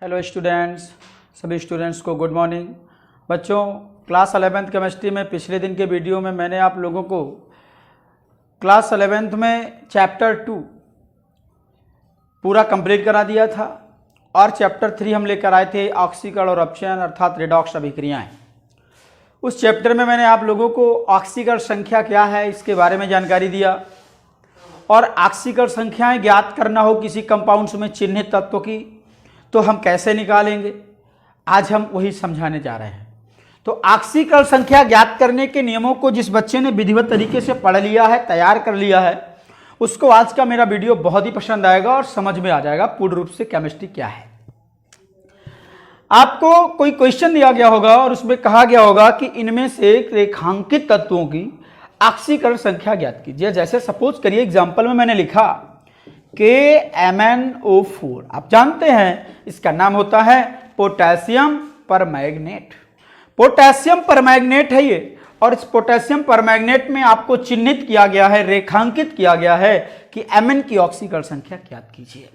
Hello students, सभी students को good morning. बच्चों, क्लास 11th केमिस्ट्री में पिछले दिन के वीडियो में मैंने आप लोगों को क्लास 11th में चैप्टर 2 पूरा कंप्लीट करा दिया था और चैप्टर 3 हम लेकर आए थे ऑक्सीकरण और अपचयन अर्थात रेडॉक्स अभिक्रियाएं। उस चैप्टर में मैंने आप लोगों को ऑक्सीकरण संख्या क्या है इसके बारे में जानकारी दिया और ऑक्सीकरण संख्याएं ज्ञात करना हो किसी कंपाउंड्स में चिन्हित तत्व की तो हम कैसे निकालेंगे, आज हम वही समझाने जा रहे हैं। तो ऑक्सीकरण संख्या ज्ञात करने के नियमों को जिस बच्चे ने विधिवत तरीके से पढ़ लिया है, तैयार कर लिया है, उसको आज का मेरा वीडियो बहुत ही पसंद आएगा और समझ में आ जाएगा पूर्ण रूप से केमिस्ट्री क्या है। आपको कोई क्वेश्चन दिया गया होगा और उसमें कहा गया होगा कि इनमें से रेखांकित तत्वों की ऑक्सीकरण संख्या ज्ञात कीजिए। जैसे सपोज करिए एग्जाम्पल में मैंने लिखा KMnO4, आप जानते हैं इसका नाम होता है पोटेशियम परमैंगनेट। पोटेशियम परमैंगनेट है ये, और इस पोटेशियम परमैंगनेट में आपको चिन्हित किया गया है, रेखांकित किया गया है कि Mn की ऑक्सीकरण संख्या ज्ञात कीजिए।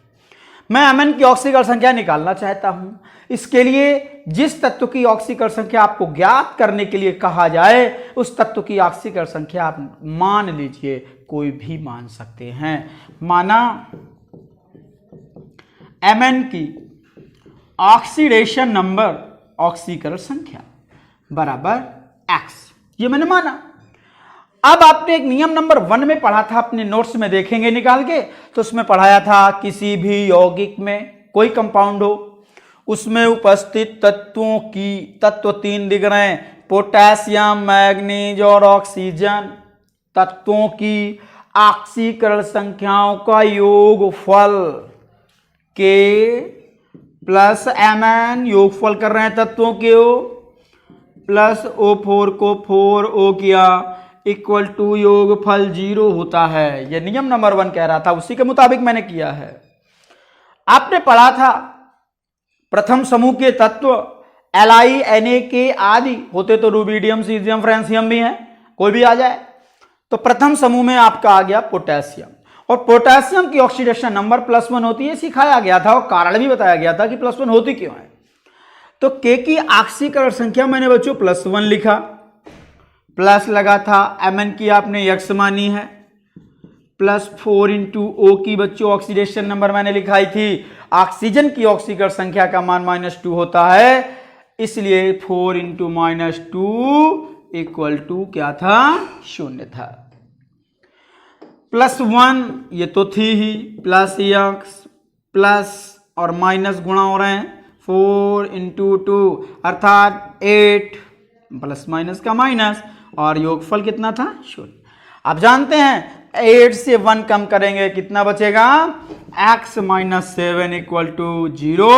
मैं Mn की ऑक्सीकरण संख्या निकालना चाहता हूं। इसके लिए जिस तत्व की ऑक्सीकरण संख्या आपको ज्ञात करने के लिए कहा जाए उस तत्व की ऑक्सीकरण संख्या आप मान लीजिए, कोई भी मान सकते हैं। माना Mn की ऑक्सीडेशन नंबर, ऑक्सीकरण संख्या बराबर X, ये मैंने माना। अब आपने एक नियम नंबर 1 में पढ़ा था, अपने नोट्स में देखेंगे निकाल के, तो उसमें पढ़ाया था किसी भी यौगिक में कोई कंपाउंड हो उसमें उपस्थित तत्वों की तत्व 3 दिख रहे हैं, पोटेशियम, मैग्नीज और ऑक्सीजन, तत्वों की ऑक्सीकरण संख्याओं का योगफल K प्लस Mn, योगफल कर रहे हैं तत्वों के O प्लस O4 को 4O किया इक्वल टू योगफल 0 होता है। यह नियम नंबर 1 कह रहा था, उसी के मुताबिक मैंने किया है। आपने पढ़ा था प्रथम समूह के तत्व Li, Na आदि होते तो रूबिडियम, सीजियम, फ्रांसियम भी हैं, कोई भी आ जाए। तो प्रथम समूह में आपका आ गया पोटेशियम, और पोटेशियम की ऑक्सीडेशन नंबर +1 होती है, सिखाया गया था और कारण भी बताया गया था कि +1 होती क्यों है। तो K की ऑक्सीकरण संख्या मैंने बच्चों +1 लिखा, प्लस लगा था, Mn की आपने X मानी है, +4 इंटू O की बच्चों ऑक्सीडेशन नंबर मैंने लिखाई थी। ऑक्सीजन की ऑक्सीकरण संख्या का मान -2 होता है, इसलिए 4 इंटू -2 इक्वल टू क्या था, 0 था। +1 ये तो थी ही, प्लस X प्लस और माइनस गुणा हो रहे हैं, 4 इंटू 2 अर्थात 8 प्लस माइनस का माइनस, और योगफल कितना था, 0। आप जानते हैं 8 से 1 कम करेंगे कितना बचेगा, x - 7 equal to 0,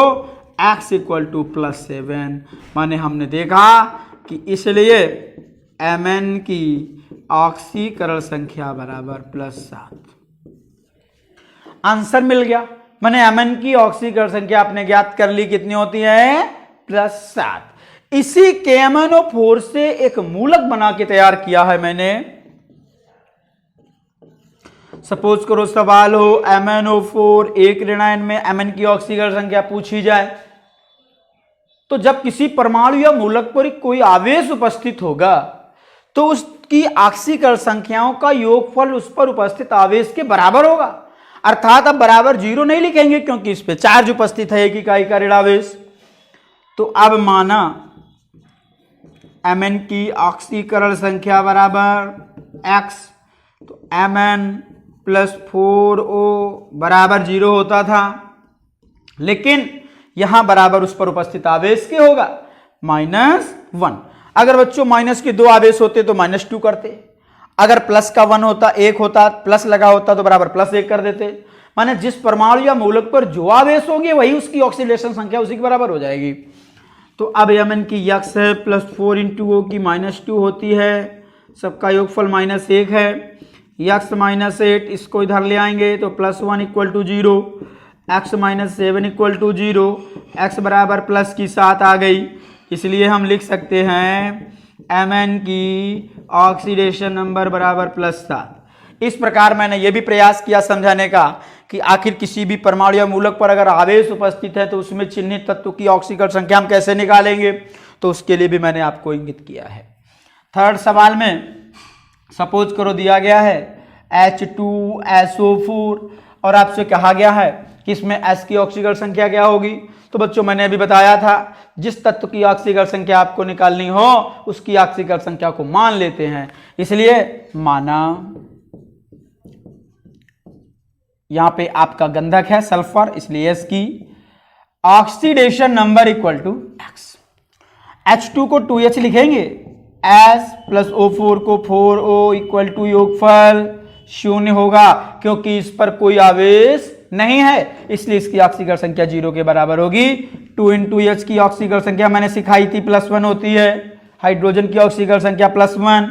x equal to +7। माने हमने देखा कि इसलिए Mn की ऑक्सीकरण संख्या बराबर +7। आंसर मिल गया। माने Mn की ऑक्सीकरण संख्या आपने ज्ञात कर ली, कितनी होती है, +7। इसी KMnO4 से एक मूलक बना के तैयार किया है मैंने। सपोज करो सवाल हो MnO4 एक ऋणायन में Mn की ऑक्सीकरण संख्या पूछी जाए, तो जब किसी परमाणु या मूलक पर कोई आवेश उपस्थित होगा तो उसकी ऑक्सीकरण संख्याओं का योगफल उस पर उपस्थित आवेश के बराबर होगा। अर्थात अब बराबर 0 नहीं लिखेंगे क्योंकि इस पे चार्ज उपस्थित है, एक इकाई का ऋणावेश। तो अब माना Mn की ऑक्सीकरण संख्या बराबर X, तो Mn + 4O बराबर 0 होता था, लेकिन यहां बराबर उस पर उपस्थित आवेश के होगा -1। अगर बच्चों माइनस के 2 आवेश होते तो -2 करते, अगर प्लस का 1 होता, 1 होता, प्लस लगा होता तो बराबर +1 कर देते। माने जिस परमाणु या मूलक पर जो आवेश होंगे वही उसकी ऑक्सीडेशन संख्या उसी के बराबर हो जाएगी। तो अब Mn की X है +4 इंटू O की -2 होती है, सबका योगफल -1 है, X -8 इसको इधर ले आएंगे तो +1 equal to 0, X - 7 equal to 0, X बराबर प्लस की 7 आ गई, इसलिए हम लिख सकते हैं Mn की ऑक्सीडेशन नंबर बराबर +7। इस प्रकार मैंने यह भी प्रयास किया समझाने का कि आखिर किसी भी परमाणु या मूलक पर अगर आवेश उपस्थित है तो उसमें चिन्हित तत्व की ऑक्सीकरण संख्या हम कैसे निकालेंगे, तो उसके लिए भी मैंने आपको इंगित किया है। थर्ड सवाल में सपोज करो दिया गया है H2SO4 और आपसे कहा गया है कि इसमें S की ऑक्सीकरण संख्या क्या होगी। तो बच्चों मैंने अभी बताया था जिस तत्व की ऑक्सीकरण संख्या आपको निकालनी हो उसकी ऑक्सीकरण संख्या को मान लेते हैं, इसलिए माना यहां पे आपका गंधक है सल्फर, इसलिए S की oxidation number equal to X। H2 को 2H लिखेंगे, S प्लस O4 को 4O इक्वल टू योगफल 0 होगा क्योंकि इस पर कोई आवेश नहीं है, इसलिए इसकी ऑक्सीकरण संख्या 0 के बराबर होगी। 2 इंटू H की ऑक्सीकरण संख्या मैंने सिखाई थी +1 होती है, हाइड्रोजन की ऑक्सीकरण संख्या +1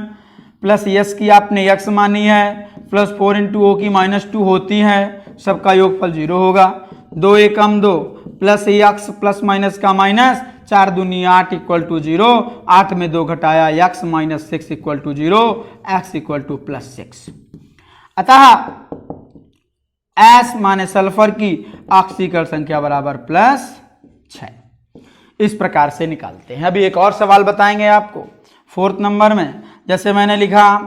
प्लस S की आपने X मानी है प्लस 4 इंटू O की -2 होती है, सबका योगफल 0 होगा। 2 एकम 2 प्लस X प्लस माइनस का माइनस, 4 दूनी 8 इक्वल टू 0, 8 में 2 घटाया X minus 6 equal to 0, X equal to +6। अतः S माने सल्फर की ऑक्सीकरण संख्या बराबर +6। इस प्रकार से निकालते हैं। अभी एक और सवाल बताएंगे आपको 4th नंबर में, जैसे मैंने लिखा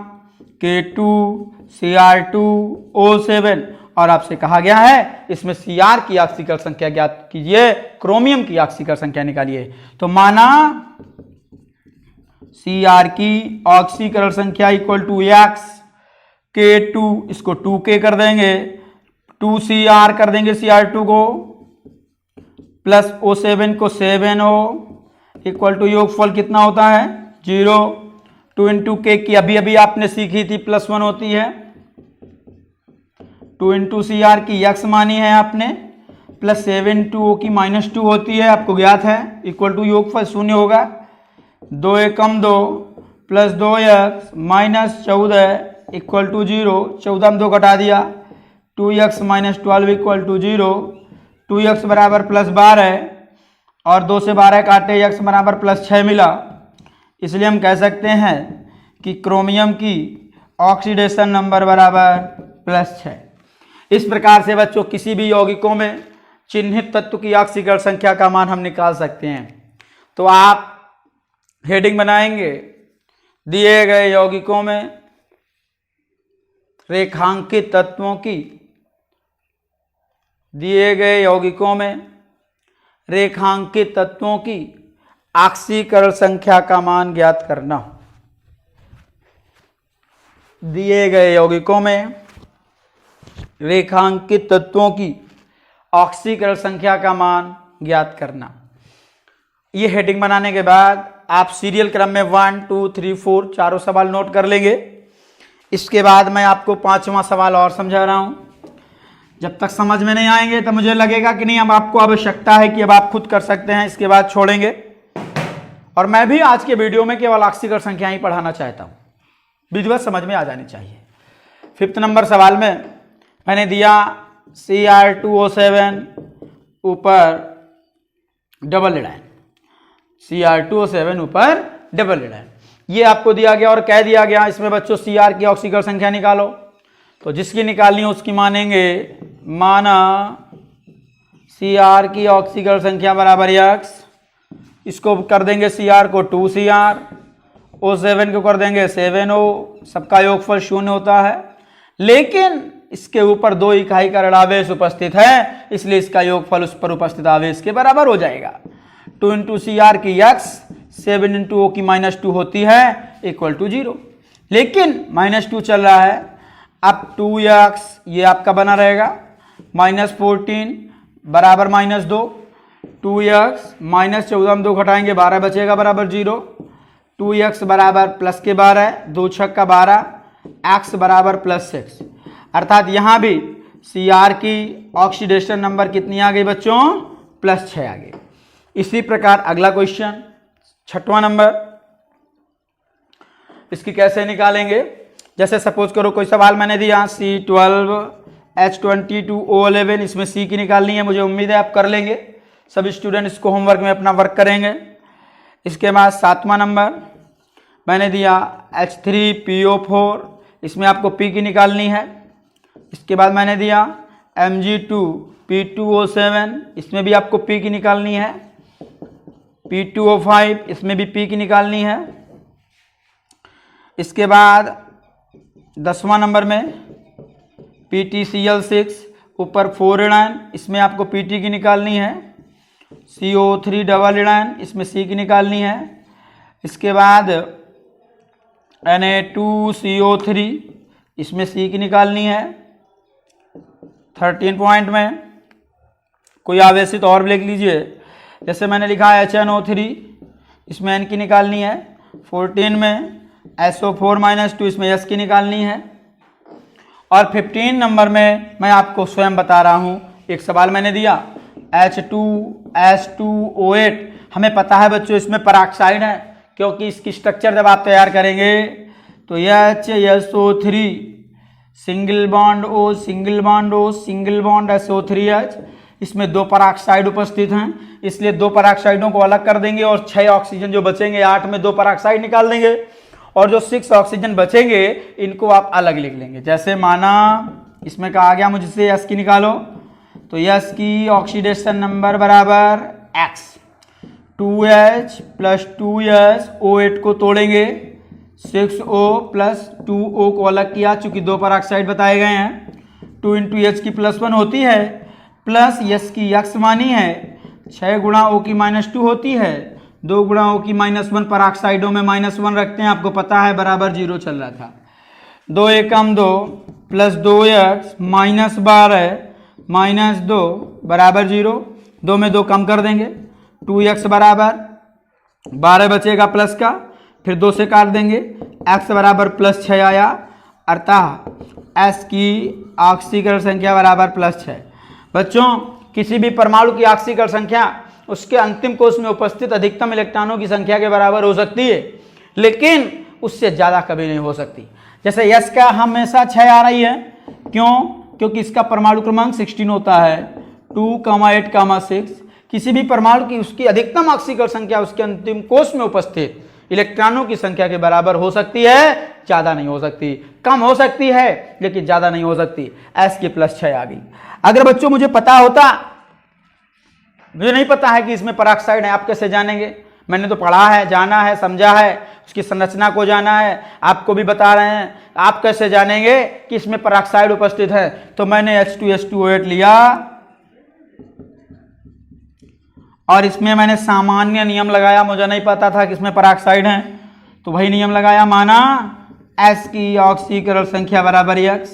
K2Cr2O7 और आपसे कहा गया है इसमें Cr की ऑक्सीकरण संख्या ज्ञात कीजिए, क्रोमियम की ऑक्सीकरण संख्या निकालिए। तो माना Cr की ऑक्सीकरण संख्या इक्वल टू X, K2 इसको 2K कर देंगे, 2Cr कर देंगे Cr2 को, प्लस O7 को 7O इक्वल टू योगफल कितना होता है 0। 2 इंटू K की अभी अभी आपने सीखी थी +1 होती है, 2 इंटू Cr की X मानी है आपने, प्लस 7 इंटू O की -2 होती है, आपको ज्ञात है, इक्वल टू योगफल 0 होगा। 2 एकम 2 plus 2X minus 14 equal to 0, 14 में 2 घटा दिया, 2X minus 12 equal to 0, 2X बराबर +12 और 2 से 12 काटे X बराबर +6 मिला, इसलिए हम कह सकते हैं कि क्रोमियम की ऑक्सीडेशन नंबर बराबर +6। इस प्रकार से बच्चों किसी भी यौगिकों में चिन्हित तत्व की ऑक्सीकरण संख्या का मान हम निकाल सकते हैं। तो आप हेडिंग बनाएंगे, दिए गए यौगिकों में रेखांकित तत्वों की, दिए गए यौगिकों में रेखांकित तत्वों की ऑक्सीकरण संख्या का मान ज्ञात करना। दिए गए यौगिकों में रेखांकित तत्वों की ऑक्सीकरण संख्या का मान ज्ञात करना। ये हेडिंग बनाने के बाद आप सीरियल क्रम में 1 2 3 4 चारों सवाल नोट कर लेंगे। इसके बाद मैं आपको 5वां सवाल और समझा रहा हूं। जब तक समझ में नहीं आएंगे तो मुझे लगेगा कि नहीं, अब आपको आवश्यकता है कि अब आप खुद कर सकते हैं, इसके बाद छोड़ेंगे। और मैं भी आज के वीडियो में केवल ऑक्सीकरण संख्या ही पढ़ाना चाहता हूं, विधिवत समझ में आ जानी चाहिए। 5th नंबर सवाल में मैंने दिया Cr2O7 ऊपर डबल एडाइन, Cr2O7 ऊपर डबल एडाइन, ये आपको दिया गया और कह दिया गया इसमें बच्चों Cr की ऑक्सीकरण संख्या निकालो। तो जिसकी निकालनी है उसकी मानेंगे, माना Cr की ऑक्सीकरण संख्या बराबर X, इसको कर देंगे Cr को 2Cr, O7 को कर देंगे 7O, सबका योगफल 0 होता है। लेकिन इसके ऊपर 2 इकाई का ऋणावेश उपस्थित है, इसलिए इसका योगफल उस पर उपस्थित आवेश के बराबर हो जाएगा। 2 इंटू Cr की X 7 इंटू O की -2 होती है इक्वल टू 0। लेकिन -2 चल रहा है, अब 2X ये आपका बना रहेगा, -14 बराबर -2, 2X -14 में 2 घटाएंगे 12 बचेगा बराबर 0, 2X बराबर प्लस के 12, 2 छक का 12, X बराबर +6। अर्थात यहां भी Cr की ऑक्सीडेशन नंबर कितनी आ गई बच्चों, +6 आ गई। इसी प्रकार अगला क्वेश्चन 6वां नंबर, इसकी कैसे निकालेंगे। जैसे सपोज करो कोई सवाल मैंने दिया C12H22O11, इसमें C की निकालनी है, मुझे उम्मीद है आप कर लेंगे, सभी स्टूडेंट इसको होमवर्क में अपना वर्क करेंगे। इसके बाद 7वां नंबर मैंने दिया H3PO4, इसमें आपको P की निकालनी है। इसके बाद मैंने दिया Mg2 P2O7, इसमें भी आपको P की निकालनी है, P2O5, इसमें भी P की निकालनी है। इसके बाद 10वां नंबर में PTCl6, ऊपर 4 ऋणायन, इसमें आपको PT की निकालनी है। CO3 डबल ऋणायन, इसमें C की निकालनी है। इसके बाद Na2CO3, इसमें C की निकालनी है। 13 पॉइंट में कोई आवेशित और लिख लीजिए, जैसे मैंने लिखा है HNO3, इसमें N की निकालनी है। 14 में SO4-2, इसमें S की निकालनी है। और 15 नंबर में मैं आपको स्वयं बता रहा हूँ, एक सवाल मैंने दिया H2S2O8, हमें पता है बच्चों इसमें पराक्साइड है, क्योंकि इसकी स्ट्रक्चर जब आप तैयार करेंगे तो HSO3 single bond O, single bond O, single bond SO3H, इसमें 2 पराक्साइड उपस्थित हैं, इसलिए 2 पराक्साइडों को अलग कर देंगे और 6 ऑक्सीजन जो बचेंगे, 8 में 2 पराक्साइड निकाल देंगे और जो 6 ऑक्सीजन बचेंगे इनको आप अलग लिख लेंगे। जैसे माना इसमें कहा गया मुझसे S की निकालो, तो S की ऑक्सीडेशन नंबर बराबर X, 2H plus 2S, O8 को तोड़ेंगे, 6O प्लस 2O को अलग किया, चूंकि 2 पराक्साइड बताए गए हैं। 2 इंटू H की +1 होती है, प्लस S की X मानी है, 6 गुणा O की -2 होती है, 2 गुणा O की -1, पराक्साइडों में -1 रखते हैं, आपको पता है बराबर 0 चल रहा था। 2 एकम 2 प्लस 2X -12 -2 बराबर 0, 2 में 2 कम कर देंगे, 2X बराबर 12 बचेगा प्लस का, फिर 2 से काट देंगे, X बराबर +6 आया, अर्थात S की ऑक्सीकरण संख्या बराबर +6। बच्चों किसी भी परमाणु की ऑक्सीकरण संख्या उसके अंतिम कोश में उपस्थित अधिकतम इलेक्ट्रॉनों की संख्या के बराबर हो सकती है, लेकिन उससे ज़्यादा कभी नहीं हो सकती। जैसे S का हमेशा 6 आ रही है, क्यों? क्योंकि इसका परमाणु क्रमांक 16 होता है, 2, 8, 6। किसी भी परमाणु की उसकी अधिकतम ऑक्सीकरण संख्या उसके अंतिम कोश में उपस्थित इलेक्ट्रॉनों की संख्या के बराबर हो सकती है, ज़्यादा नहीं हो सकती, कम हो सकती है लेकिन ज़्यादा नहीं हो सकती। S की +6 आ गई। अगर बच्चों मुझे पता होता, मुझे नहीं पता है कि इसमें पराक्साइड है, आप कैसे जानेंगे? मैंने तो पढ़ा है, जाना है, समझा है, उसकी संरचना को जाना है, आपको भी बता रहे हैं, आप कैसे जानेंगे कि इसमें पराक्साइड उपस्थित है? तो मैंने H2S2O8 लिया और इसमें मैंने सामान्य नियम लगाया, मुझे नहीं पता था कि इसमें पराक्साइड है, तो वही नियम लगाया, माना S की ऑक्सीकरण संख्या बराबर X,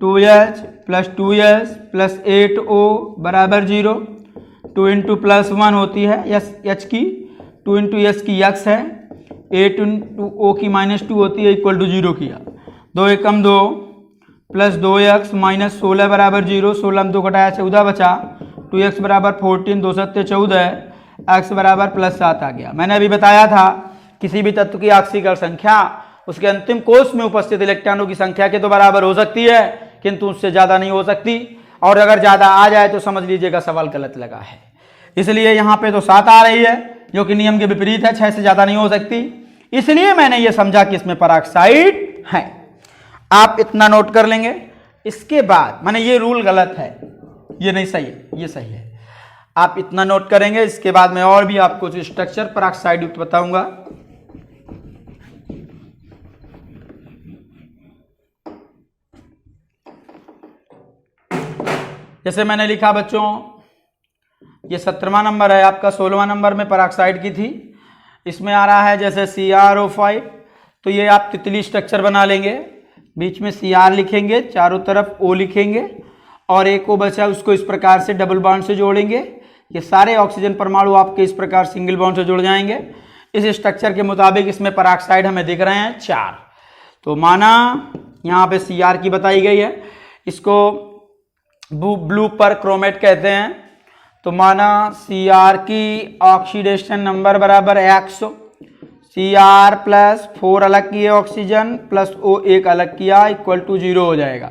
2H plus 2S plus 8O बराबर 0, 2 इंटू +1 होती है H की, 2 इंटू S की X है, 8 इंटू O की -2 होती है, इक्वल टू 0 किया, 2 एकम 2 प्लस 2X -16 बराबर 0, 16 में 2 घटाया 14 बचा, 2X बराबर 14, 2 7 14, X बराबर +7 आ गया। मैंने अभी बताया था किसी भी तत्व की ऑक्सीकरण संख्या उसके अंतिम कोश में उपस्थित इलेक्ट्रॉनों की संख्या के तो बराबर हो सकती है, किंतु उससे ज़्यादा नहीं हो सकती, और अगर ज़्यादा आ जाए तो समझ लीजिएगा सवाल गलत लगा है। इसलिए यहाँ पे तो 7 आ रही है, जो कि नियम के विपरीत है, 6 से ज़्यादा नहीं हो सकती, इसलिए मैंने ये समझा कि इसमें पराक्साइड है। आप इतना नोट कर लेंगे। इसके बाद मैंने ये रूल गलत है, ये नहीं सही है, ये सही है, आप इतना नोट करेंगे। इसके बाद मैं और भी आपको जो स्ट्रक्चर पराक्साइड युक्त बताऊंगा। जैसे मैंने लिखा बच्चों, ये 17वां नंबर है आपका, 16वां नंबर में पराक्साइड की थी, इसमें आ रहा है जैसे CrO5, तो ये आप तितली स्ट्रक्चर बना लेंगे, बीच में Cr लिखेंगे, चारों तरफ O लिखेंगे, और एक O बचा उसको इस प्रकार से डबल बॉन्ड से जोड़ेंगे। ये सारे ऑक्सीजन परमाणु आपके इस प्रकार सिंगल बॉन्ड से जुड़ जाएंगे। इस स्ट्रक्चर के मुताबिक इसमें पराक्साइड हमें दिख रहे हैं 4। तो माना यहाँ पे Cr की बताई गई है, इसको ब्लू पर क्रोमेट कहते हैं, तो माना Cr की ऑक्सीडेशन नंबर बराबर X, Cr प्लस 4 अलग किए ऑक्सीजन प्लस O एक अलग किया, इक्वल टू 0 हो जाएगा।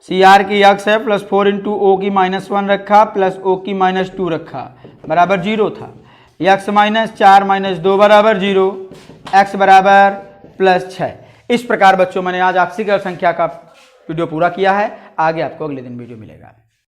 Cr की X है प्लस 4 इंटू O की -1 रखा प्लस O की -2 रखा, बराबर 0 था। X -4 -2 बराबर 0, X बराबर +6। इस प्रकार बच्चों मैंने आज ऑक्सीकरण संख्या का वीडियो पूरा किया है, आगे आपको अगले दिन वीडियो मिलेगा।